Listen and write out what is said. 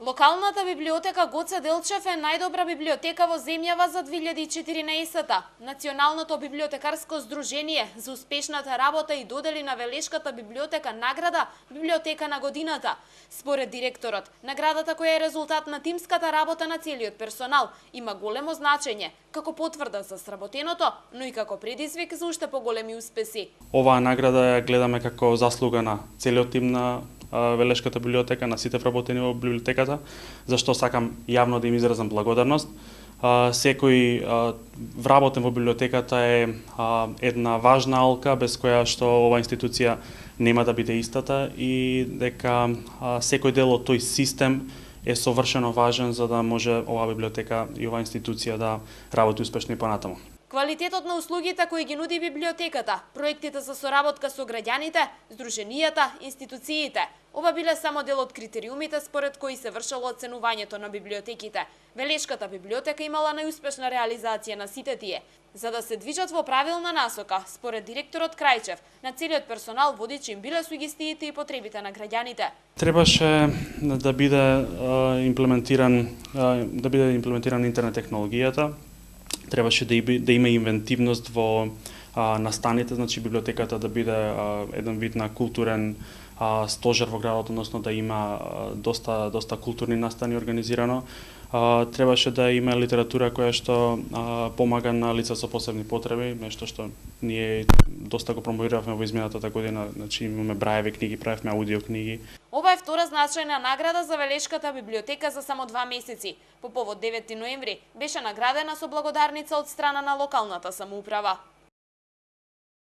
Локалната библиотека Гоце Делчев е најдобра библиотека во земјава за 2014-та. Националното библиотекарско здружение за успешната работа и додели на Велешката библиотека награда Библиотека на годината. Според директорот, наградата која е резултат на тимската работа на целиот персонал има големо значење, како потврда за сработеното, но и како предизвик за уште поголеми успеси. Оваа награда ја гледаме како заслуга на целиот тим на Велешката библиотека, на сите вработени во библиотеката, зашто сакам јавно да им изразам благодарност. Секој вработен во библиотеката е една важна алка без која што оваа институција нема да биде истата и дека секој дел од тој систем е совршено важен за да може оваа библиотека и оваа институција да работи успешно и понатаму. Квалитетот на услугите кои ги нуди библиотеката, проектите за соработка со граѓаните, здруженијата, институциите, ова биле само дел од критериумите според кои се вршело оценувањето на библиотеките. Велешката библиотека имала најуспешна реализација на сите тие. За да се движат во правилна насока, според директорот Крајчев, на целиот персонал водичи им биле сугестиите и потребите на граѓаните. Требаше да биде имплементиран интернет технологијата. Требаше да има инвентивност во настаните, значи библиотеката да биде еден вид на културен стожер во градот, односно да има доста културни настани организирано. Требаше да има литература која што помага на лица со посебни потреби, нешто што ние доста го промовиравме во изминатата година, значи имаме браеви книги, правевме аудио книги. Ова е втора значајна награда за Велешката библиотека за само 2 месеци. По повод 9 ноември беше наградена со благодарница од страна на локалната самоуправа.